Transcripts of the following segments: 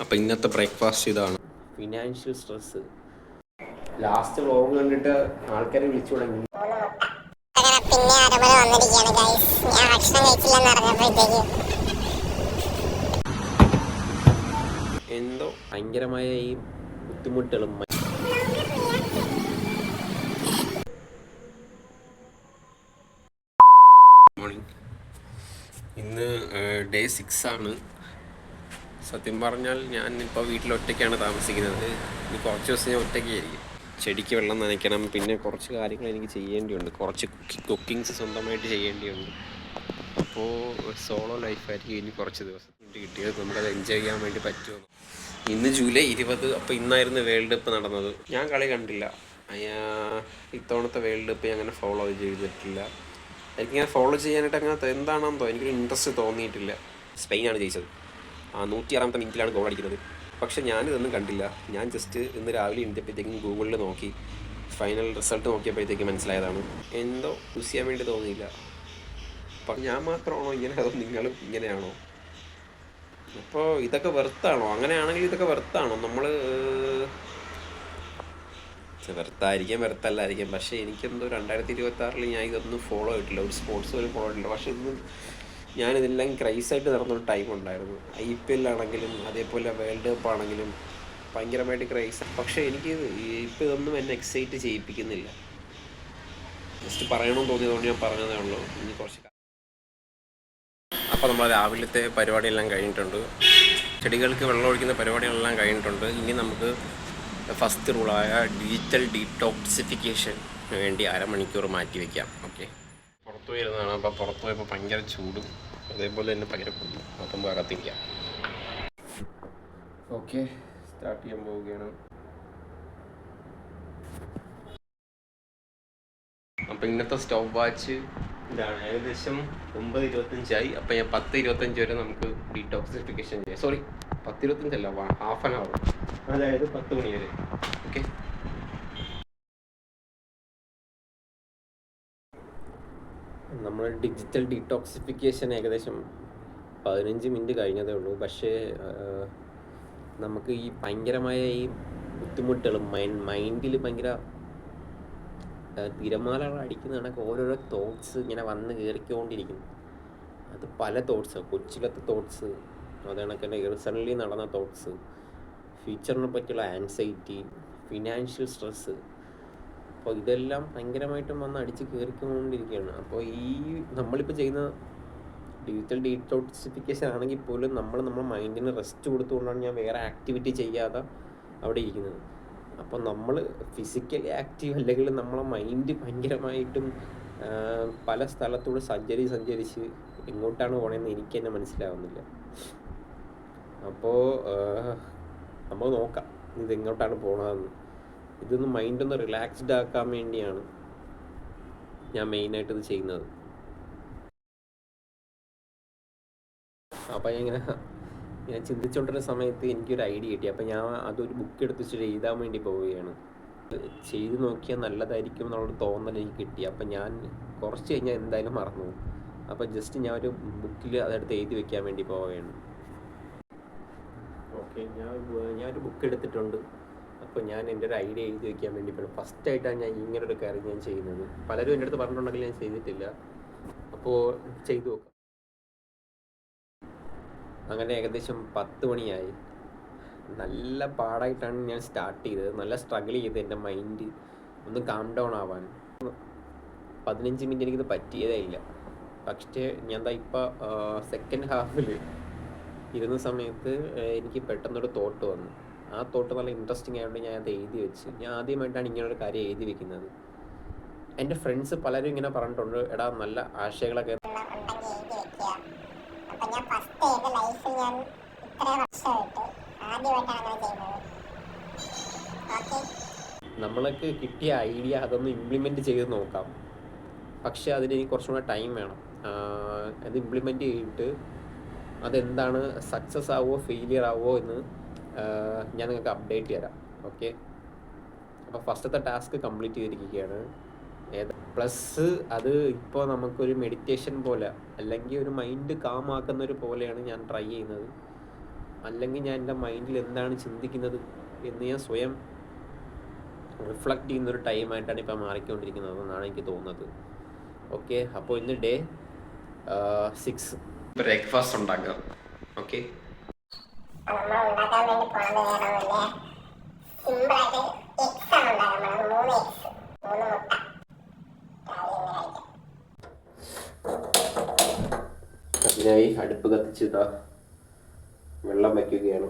അപ്പോൾ ഇന്നത്തെ ബ്രേക്ക്ഫാസ്റ്റ് ഇതാണ്. Financial stress. ലാസ്റ്റ് വ്ലോഗ് കണ്ടിട്ട് ആൾക്കാരെ വിളിച്ചു തുടങ്ങി. പിന്നെ അരമന വന്നിരിക്കുകയാണ് ഗൈസ്. ഞാൻ ഭക്ഷണം കഴിച്ചില്ലെന്ന് അറിഞ്ഞപ്പോഴത്തേക്ക് എന്തോ ഭയങ്കരമായ ഈ ബുദ്ധിമുട്ടുകളും. മോർണിംഗ്. ഇന്ന് ഡേ 6 ആണ്. സത്യം പറഞ്ഞാൽ ഞാൻ ഇപ്പോൾ വീട്ടിലൊറ്റയ്ക്കാണ് താമസിക്കുന്നത്. ഇനി കുറച്ച് ദിവസം ഞാൻ ഒറ്റയ്ക്കായിരിക്കും. ചെടിക്ക് വെള്ളം നനയ്ക്കണം, പിന്നെ കുറച്ച് കാര്യങ്ങൾ എനിക്ക് ചെയ്യേണ്ടിയുണ്ട്, കുറച്ച് കുക്കിങ്സ് സ്വന്തമായിട്ട് ചെയ്യേണ്ടിയുണ്ട്. അപ്പോൾ സോളോ ലൈഫായിരിക്കും ഇനി കുറച്ച് ദിവസം കിട്ടിയത്. നമുക്കത് എൻജോയ് ചെയ്യാൻ വേണ്ടി പറ്റുമോ. ഇന്ന് ജൂലൈ 20. അപ്പോൾ ഇന്നായിരുന്നു വേൾഡ് കപ്പ് നടന്നത്. ഞാൻ കളി കണ്ടില്ല. ഇത്തവണത്തെ വേൾഡ് കപ്പ് ഞാൻ അങ്ങനെ ഫോളോ ചെയ്തിട്ടില്ല. എനിക്കിങ്ങനെ ഫോളോ ചെയ്യാനായിട്ട് അങ്ങനെ എന്താണെന്നോ എനിക്കൊരു ഇൻട്രസ്റ്റ് തോന്നിയിട്ടില്ല. സ്പെയിനാണ് ജയിച്ചത്. 106-ാമത്തെ മിനിറ്റിലാണ് ഗോൾ അടിക്കുന്നത്. പക്ഷേ ഞാനിതൊന്നും കണ്ടില്ല. ഞാൻ ജസ്റ്റ് ഇന്ന് രാവിലെ എണീറ്റപ്പോഴത്തേക്കും ഗൂഗിളിൽ നോക്കി ഫൈനൽ റിസൾട്ട് നോക്കിയപ്പോഴത്തേക്ക് മനസ്സിലായതാണ്. എന്തോ യൂസ് ചെയ്യാൻ വേണ്ടി തോന്നിയില്ല. അപ്പം ഞാൻ മാത്രമാണോ ഇങ്ങനെ, അതോ നിങ്ങളും ഇങ്ങനെയാണോ? അപ്പോൾ ഇതൊക്കെ വെറുത്താണോ? അങ്ങനെയാണെങ്കിൽ ഇതൊക്കെ വെറുത്താണോ? നമ്മൾ വെറുത്തായിരിക്കാം, വെറുത്തല്ലായിരിക്കാം. പക്ഷേ എനിക്കെന്തോ 2026 ഞാൻ ഇതൊന്നും ഫോളോ ചെയ്തിട്ടില്ല. ഒരു സ്പോർട്സ് പോലും ഫോളോ ചെയ്തിട്ടില്ല. പക്ഷേ ഇന്ന് ഞാനിതെല്ലാം ക്രൈസായിട്ട് നടന്നൊരു ടൈം ഉണ്ടായിരുന്നു. IPL ആണെങ്കിലും അതേപോലെ വേൾഡ് കപ്പ് ആണെങ്കിലും ഭയങ്കരമായിട്ട് ക്രൈസ്. പക്ഷേ എനിക്ക് ഇപ്പോൾ ഇതൊന്നും എന്നെ എക്സൈറ്റ് ചെയ്യിപ്പിക്കുന്നില്ല. ജസ്റ്റ് പറയണമെന്ന് തോന്നിയതുകൊണ്ട് ഞാൻ പറഞ്ഞതേ ഉള്ളൂ. ഇനി കുറച്ച് അപ്പോൾ നമ്മൾ രാവിലത്തെ പരിപാടിയെല്ലാം കഴിഞ്ഞിട്ടുണ്ട്. ചെടികൾക്ക് വെള്ളം ഒഴിക്കുന്ന പരിപാടികളെല്ലാം കഴിഞ്ഞിട്ടുണ്ട്. ഇനി നമുക്ക് ഫസ്റ്റ് റൂളായ ഡിജിറ്റൽ ഡീടോക്സിഫിക്കേഷൻ വേണ്ടി 1/2 മണിക്കൂർ മാറ്റി വയ്ക്കാം. ഓക്കെ, പുറത്തു വരുന്നതാണ്. അപ്പോൾ പുറത്ത് പോയപ്പോൾ ഭയങ്കര ചൂടും അതേപോലെ തന്നെ ഭയങ്കര പൊടി. അപ്പം അകത്തിരിക്കാം. ഓക്കെ, സ്റ്റാർട്ട് ചെയ്യാൻ പോവുകയാണ്. അപ്പോൾ ഇന്നത്തെ സ്റ്റോപ്പ് വാച്ച് ഇതാണ്. ഏകദേശം 9:25 അപ്പോൾ ഞാൻ 10:25 വരെ നമുക്ക് ഡീടോക്സിഫിക്കേഷൻ ചെയ്യാം. സോറി, 10:25 അല്ല, ഹാഫ് ആൻ അവർ, അതായത് 10 മണി വരെ. ഓക്കെ, നമ്മൾ ഡിജിറ്റൽ ഡീടോക്സിഫിക്കേഷൻ ഏകദേശം 15 മിനിറ്റ് കഴിഞ്ഞതേ ഉള്ളൂ. പക്ഷേ നമുക്ക് ഈ ഭയങ്കരമായ ഈ ബുദ്ധിമുട്ടുകളും മൈൻഡിൽ ഭയങ്കര തിരമാലകൾ അടിക്കുന്ന കണക്ക് ഓരോരോ തോട്ട്സ് ഇങ്ങനെ വന്ന് കയറിക്കൊണ്ടിരിക്കുന്നു. അത് പല തോട്ട്സ്, കൊച്ചിലത്തെ തോട്ട്സ്, അത് കണക്ക് തന്നെ റീസെൻ്റ്ലി നടന്ന തോട്ട്സ്, ഫ്യൂച്ചറിനെ പറ്റിയുള്ള ആൻസൈറ്റി, ഫിനാൻഷ്യൽ സ്ട്രെസ്സ്. അപ്പോൾ ഇതെല്ലാം ഭയങ്കരമായിട്ടും വന്ന് അടിച്ച് കയറിക്കൊണ്ടിരിക്കുകയാണ്. അപ്പോൾ ഈ നമ്മളിപ്പോൾ ചെയ്യുന്ന ഡിജിറ്റൽ ഡീടോക്സിഫിക്കേഷൻ ആണെങ്കിൽ പോലും നമ്മുടെ മൈൻഡിന് റെസ്റ്റ് കൊടുത്തുകൊണ്ടാണ് ഞാൻ വേറെ ആക്ടിവിറ്റി ചെയ്യാതെ അവിടെ ഇരിക്കുന്നത്. അപ്പോൾ നമ്മൾ ഫിസിക്കലി ആക്റ്റീവ് അല്ലെങ്കിൽ നമ്മളെ മൈൻഡ് ഭയങ്കരമായിട്ടും പല സ്ഥലത്തൂടെ സഞ്ചരിച്ച് എങ്ങോട്ടാണ് പോകണമെന്ന് എനിക്ക് തന്നെ മനസ്സിലാവുന്നില്ല. അപ്പോൾ നമ്മൾ നോക്കാം ഇതെങ്ങോട്ടാണ് പോകണമെന്ന്. ഇതൊന്ന് മൈൻഡൊന്ന് റിലാക്സ്ഡ് ആക്കാൻ വേണ്ടിയാണ് ഞാൻ മെയിനായിട്ട് ഇത് ചെയ്യുന്നത്. അപ്പോൾ ഞാൻ ചിന്തിച്ചുകൊണ്ടിരുന്ന സമയത്ത് എനിക്കൊരു ഐഡിയ കിട്ടി. അപ്പോൾ ഞാൻ അതൊരു ബുക്ക് എടുത്ത് വെച്ചിട്ട് എഴുതാൻ വേണ്ടി പോവുകയാണ്. ചെയ്ത് നോക്കിയാൽ നല്ലതായിരിക്കും എന്നുള്ളൊരു തോന്നൽ എനിക്ക് കിട്ടി. അപ്പം ഞാൻ കുറച്ച് കഴിഞ്ഞാൽ എന്തായാലും മറന്നു പോകും. അപ്പോൾ ജസ്റ്റ് ഞാൻ ഒരു ബുക്കിൽ അതെടുത്ത് എഴുതി വെക്കാൻ വേണ്ടി പോവുകയാണ്. ഓക്കെ, ഞാനൊരു ബുക്ക് എടുത്തിട്ടുണ്ട്. അപ്പോൾ ഞാൻ എൻ്റെ ഒരു ഐഡിയ എഴുതി വയ്ക്കാൻ വേണ്ടി പോയി. ഫസ്റ്റായിട്ടാണ് ഞാൻ ഇങ്ങനൊരു കാര്യം ഞാൻ ചെയ്യുന്നത്. പലരും എൻ്റെ അടുത്ത് പറഞ്ഞിട്ടുണ്ടെങ്കിൽ ഞാൻ ചെയ്തിട്ടില്ല. അപ്പോൾ ചെയ്തു നോക്കാം. അങ്ങനെ ഏകദേശം 10 മണിയായി. നല്ല പാടായിട്ടാണ് ഞാൻ സ്റ്റാർട്ട് ചെയ്തത്. നല്ല സ്ട്രഗിൾ ചെയ്ത് എൻ്റെ മൈൻഡ് ഒന്ന് കാം ഡൗൺ ആവാൻ. 15 മിനിറ്റ് എനിക്കിത് പറ്റിയതേ ഇല്ല. പക്ഷേ ഞാൻ ഇപ്പോൾ സെക്കൻഡ് ഹാഫിൽ ഇരുന്ന സമയത്ത് എനിക്ക് പെട്ടെന്നൊരു തോട്ട് വന്നു. ആ തോട്ട് നല്ല ഇൻട്രസ്റ്റിംഗ് ആയതുകൊണ്ട് ഞാൻ അത് എഴുതി വെച്ച്. ഞാൻ ആദ്യമായിട്ടാണ് ഇങ്ങനൊരു കാര്യം എഴുതി വെക്കുന്നത്. എൻ്റെ ഫ്രണ്ട്സ് പലരും ഇങ്ങനെ പറഞ്ഞിട്ടുണ്ട്, എടാ നല്ല ആശയങ്ങളൊക്കെ. നമ്മൾക്ക് കിട്ടിയ ഐഡിയ അതൊന്ന് ഇംപ്ലിമെൻറ്റ് ചെയ്ത് നോക്കാം. പക്ഷേ അതിന് എനിക്ക് കുറച്ചും കൂടെ ടൈം വേണം. അത് ഇംപ്ലിമെൻറ്റ് ചെയ്തിട്ട് അതെന്താണ്, സക്സസ് ആവുമോ ഫെയിലിയർ ആവുമോ എന്ന് ഞാൻ നിങ്ങൾക്ക് അപ്ഡേറ്റ് തരാം. ഓക്കെ, അപ്പോൾ ഫസ്റ്റത്തെ ടാസ്ക് കംപ്ലീറ്റ് ചെയ്തിരിക്കുകയാണ്. പ്ലസ് അത് ഇപ്പോൾ നമുക്കൊരു മെഡിറ്റേഷൻ പോലെ അല്ലെങ്കിൽ ഒരു മൈൻഡ് കാമാക്കുന്നൊരു പോലെയാണ് ഞാൻ ട്രൈ ചെയ്യുന്നത്. അല്ലെങ്കിൽ ഞാൻ എൻ്റെ മൈൻഡിൽ എന്താണ് ചിന്തിക്കുന്നത് എന്ന് ഞാൻ സ്വയം റിഫ്ലക്റ്റ് ചെയ്യുന്നൊരു ടൈമായിട്ടാണ് ഇപ്പോൾ മാറിക്കൊണ്ടിരിക്കുന്നത് എന്നാണ് എനിക്ക് തോന്നുന്നത്. ഓക്കെ, അപ്പോൾ ഇന്ന് ഡേ 6 ബ്രേക്ക്ഫാസ്റ്റ് ഉണ്ടാക്കാം. ഓക്കെ, നമ്മൾ ഉണ്ടാക്കാൻ വേണ്ടി പോകുന്നത് വേറൊന്നുമില്ല, സിമ്പിളായിട്ട് എഗ്സ് ആണ് ഉണ്ടാക്കാൻ പോകുന്നത്. 3 എഗ്സ്, 3 മുട്ട രാവിലെ കഴിക്കാം. അതിനായി അടുപ്പ് കത്തിച്ചിട്ടാ വെള്ളം വയ്ക്കുകയാണ്.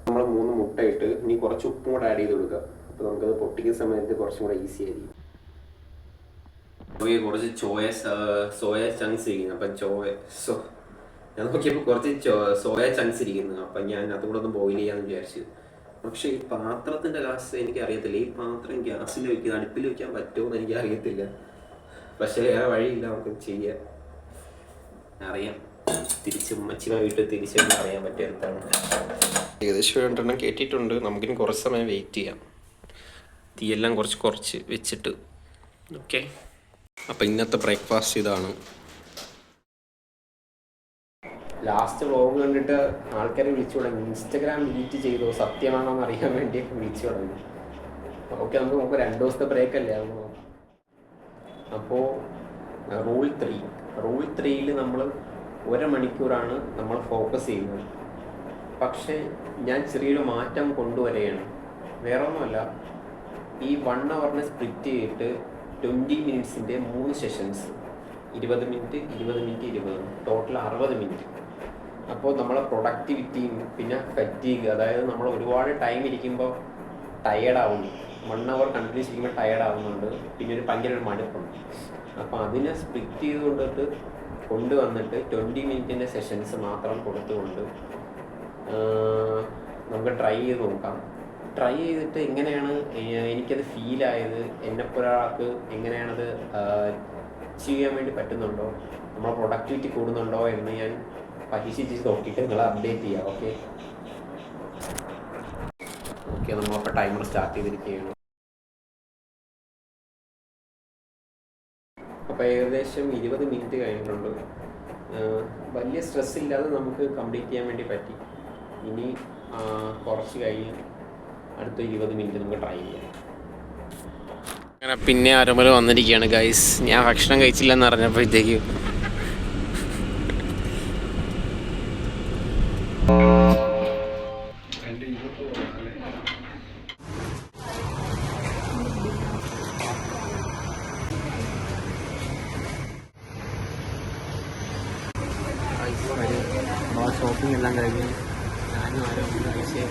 നമ്മൾ 3 മുട്ട ഇട്ട് ഇനി കുറച്ച് ഉപ്പും കൂടെ ആഡ് ചെയ്ത് കൊടുക്കുക. അപ്പോൾ നമുക്കത് പൊട്ടിക്കുന്ന സമയത്ത് കുറച്ചും കൂടെ ഈസി ആയിരിക്കും. കുറച്ച് സോയ ചങ്ക്സ് ഇരിക്കുന്നു. അപ്പം ഞാൻ നോക്കിയപ്പോൾ കുറച്ച് സോയ ചങ്ക്സ് ഇരിക്കുന്നു. അപ്പം ഞാൻ അതുകൂടെ ഒന്ന് ബോയിൽ ചെയ്യാമെന്ന് വിചാരിച്ചു. പക്ഷേ ഈ പാത്രത്തിൻ്റെ ഗ്യാസ് എനിക്ക് അറിയത്തില്ല. ഈ പാത്രം ഗ്യാസിൽ വയ്ക്കുക, അടുപ്പിൽ വയ്ക്കാൻ പറ്റുമോ എന്ന് എനിക്ക് അറിയത്തില്ല. പക്ഷേ വേറെ വഴിയില്ല, നമുക്ക് ചെയ്യാം. അറിയാം, തിരിച്ച് മച്ചിമ വീട്ടിൽ തിരിച്ചെന്ന് അറിയാൻ പറ്റിയ എന്താണ്. ഏകദേശം 2 കേട്ടിട്ടുണ്ട്. നമുക്കിനി കുറച്ച് സമയം വെയിറ്റ് ചെയ്യാം. തീയെല്ലാം കുറച്ച് വെച്ചിട്ട്. ഓക്കെ, അപ്പം ഇന്നത്തെ ബ്രേക്ക്ഫാസ്റ്റ് ഇതാണ്. ലാസ്റ്റ് വ്ളോഗ് കണ്ടിട്ട് ആൾക്കാരെ വിളിച്ചു തുടങ്ങി. ഇൻസ്റ്റഗ്രാം ഡിലീറ്റ് ചെയ്തോ, സത്യമാണോ എന്ന് അറിയാൻ വേണ്ടി വിളിച്ചു തുടങ്ങി. ഓക്കെ, നമുക്ക് 2 ദിവസത്തെ ബ്രേക്ക് അല്ലേ ആകുമ്പോൾ. അപ്പോൾ റൂൾ 3യിൽ നമ്മൾ 1 മണിക്കൂറാണ് നമ്മൾ ഫോക്കസ് ചെയ്യുന്നത്. പക്ഷേ ഞാൻ ചെറിയൊരു മാറ്റം കൊണ്ടുവരികയാണ്. വേറെ ഒന്നുമല്ല, ഈ 1 hour സ്പ്ലിറ്റ് ചെയ്തിട്ട് 20 മിനിറ്റ്സിൻ്റെ 3 sessions, 20 minute 20 minute 20, total 60 minute. അപ്പോൾ നമ്മളെ പ്രൊഡക്ടിവിറ്റിയും പിന്നെ ഫറ്റീഗ്, അതായത് നമ്മൾ ഒരുപാട് ടൈം ഇരിക്കുമ്പോൾ ടയേർഡാവുന്നു. 1 hour കണ്ടിന്യൂസ് ഇരിക്കുമ്പോൾ ടയേർഡാവുന്നുണ്ട്. പിന്നെ ഭയങ്കര ഒരു മടുപ്പുണ്ട്. അപ്പോൾ അതിനെ സ്പ്ലിറ്റ് കൊണ്ടുവന്നിട്ട് 20 മിനിറ്റിൻ്റെ സെഷൻസ് മാത്രം കൊടുത്തുകൊണ്ട് നമുക്ക് ട്രൈ ചെയ്ത് നോക്കാം. ട്രൈ ചെയ്തിട്ട് എങ്ങനെയാണ് എനിക്കത് ഫീലായത്, എന്നെപ്പോലൊരാൾക്ക് എങ്ങനെയാണത് അച്ചീവ് ചെയ്യാൻ വേണ്ടി പറ്റുന്നുണ്ടോ, നമ്മളെ പ്രൊഡക്ടിവിറ്റി കൂടുന്നുണ്ടോ എന്ന് ഞാൻ പരീക്ഷിച്ച് നോക്കിയിട്ട് നിങ്ങളെ അപ്ഡേറ്റ് ചെയ്യാം. ഓക്കെ, നമ്മളപ്പോൾ ടൈമർ സ്റ്റാർട്ട് ചെയ്തിരിക്കുകയാണ്. അപ്പോൾ ഏകദേശം 20 മിനിറ്റ് കഴിഞ്ഞിട്ടുണ്ട്. വലിയ സ്ട്രെസ് ഇല്ലാതെ നമുക്ക് കംപ്ലീറ്റ് ചെയ്യാൻ വേണ്ടി പറ്റി. ഇനി കുറച്ച് കഴിഞ്ഞ് അടുത്ത 20 മിനിറ്റ് നമുക്ക് ട്രൈ ചെയ്യാം. അങ്ങനെ പിന്നെ അരമല വന്നിരിക്കുകയാണ് ഗൈസ്. ഞാൻ ഭക്ഷണം കഴിച്ചില്ലെന്ന് അറിഞ്ഞപ്പോഴത്തേക്കും ഷോപ്പിംഗ് എല്ലാം കഴിഞ്ഞ് ഞാനും ആരും കഴിച്ചേ.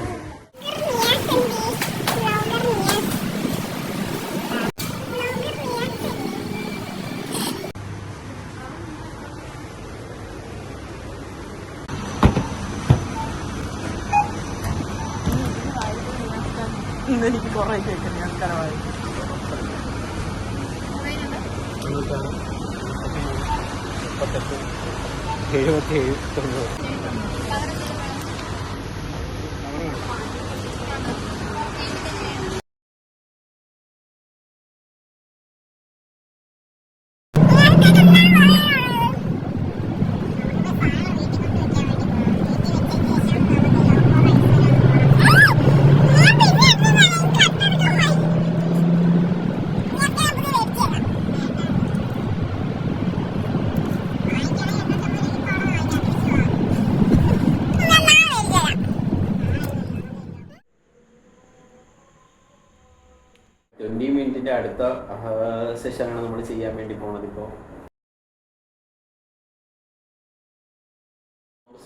എനിക്ക് കുറേ കേൾക്കുന്നു. ഞാൻ കരവായി 77 90. അടുത്ത സെഷനാണ് നമ്മൾ ചെയ്യാൻ വേണ്ടി പോണത്. ഇപ്പോൾ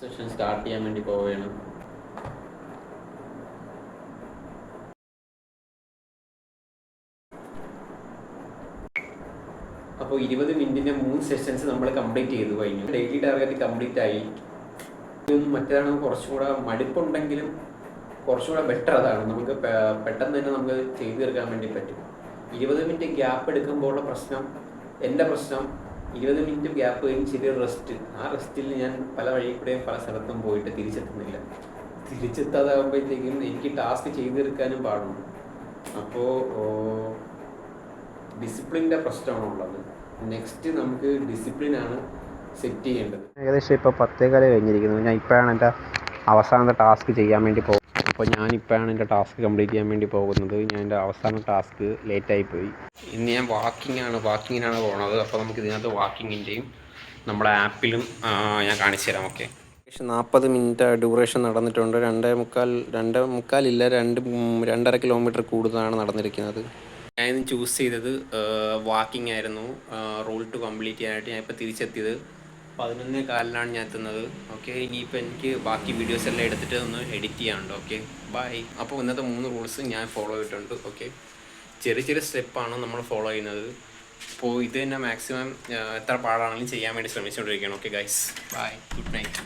സെഷൻ സ്റ്റാർട്ട് ചെയ്യാൻ വേണ്ടി പോവുകയാണ്. അപ്പോൾ 20 മിനിറ്റിൻ്റെ 3 സെഷൻസ് നമ്മൾ കംപ്ലീറ്റ് ചെയ്തു കഴിഞ്ഞു. ഡെയിലി ടാർഗറ്റ് കംപ്ലീറ്റ് ആയി. ഇതൊന്നും മറ്റേതാണ് കുറച്ചുകൂടെ മടുപ്പുണ്ടെങ്കിലും കുറച്ചുകൂടെ ബെറ്റർ അതാണ്. നമുക്ക് പെട്ടെന്ന് തന്നെ നമുക്ക് ചെയ്തു തീർക്കാൻ വേണ്ടി പറ്റും. 20 മിനിറ്റ് ഗ്യാപ്പ് എടുക്കുമ്പോഴുള്ള പ്രശ്നം, എൻ്റെ പ്രശ്നം 20 മിനിറ്റ് ഗ്യാപ്പ് കഴിഞ്ഞ് ചെറിയൊരു റെസ്റ്റ്. ആ റെസ്റ്റിൽ ഞാൻ പല വഴി കൂടെയും പല സ്ഥലത്തും പോയിട്ട് തിരിച്ചെത്തുന്നില്ല. തിരിച്ചെത്താതാകുമ്പോഴത്തേക്കും എനിക്ക് ടാസ്ക് ചെയ്തു തീർക്കാനും പാടുണ്ട്. അപ്പോൾ ഡിസിപ്ലിൻ്റെ പ്രശ്നമാണുള്ളത്. നെക്സ്റ്റ് നമുക്ക് ഡിസിപ്ലിനാണ് സെറ്റ് ചെയ്യേണ്ടത്. ഏകദേശം ഇപ്പോൾ 10:15 കഴിഞ്ഞിരിക്കുന്നു. ഞാൻ ഇപ്പോഴാണ് എൻ്റെ അവസാനത്തെ ടാസ്ക് ചെയ്യാൻ വേണ്ടി പോകുന്നത്. അപ്പോൾ ഞാനിപ്പോഴാണ് എൻ്റെ ടാസ്ക് കംപ്ലീറ്റ് ചെയ്യാൻ വേണ്ടി പോകുന്നത്. ഞാൻ എൻ്റെ അവസാന ടാസ്ക് ലേറ്റായിപ്പോയി. ഇന്ന് ഞാൻ വാക്കിങ്ങിനാണ് പോകുന്നത്. അപ്പോൾ നമുക്ക് ഇതിനകത്ത് വാക്കിങ്ങിൻ്റെയും നമ്മുടെ ആപ്പിലും ഞാൻ കാണിച്ചു തരാം. ഓക്കെ, 40 മിനിറ്റ് ഡ്യൂറേഷൻ നടന്നിട്ടുണ്ട്. 2.5 കിലോമീറ്റർ കൂടുതലാണ് നടന്നിരിക്കുന്നത്. ഞാൻ ഇന്ന് ചൂസ് ചെയ്തത് വാക്കിംഗ് ആയിരുന്നു. റൂൾ ടു കംപ്ലീറ്റ് ചെയ്യാനായിട്ട് ഞാൻ ഇപ്പോൾ തിരിച്ചെത്തിയത് 11:15 ഞാൻ എത്തുന്നത്. ഓക്കെ, ഇനിയിപ്പോൾ എനിക്ക് ബാക്കി വീഡിയോസ് എല്ലാം എടുത്തിട്ട് ഒന്ന് എഡിറ്റ് ചെയ്യാനുണ്ട്. Okay, bye. അപ്പോൾ ഇന്നത്തെ 3 റൂൾസ് ഞാൻ ഫോളോ ചെയ്തിട്ടുണ്ട്. ഓക്കെ, ചെറിയ ചെറിയ സ്റ്റെപ്പാണ് നമ്മൾ ഫോളോ ചെയ്യുന്നത്. അപ്പോൾ ഇത് തന്നെ മാക്സിമം എത്ര പാടാണെങ്കിലും ചെയ്യാൻ വേണ്ടി ശ്രമിച്ചുകൊണ്ടിരിക്കുകയാണ്. Okay guys, bye, good night.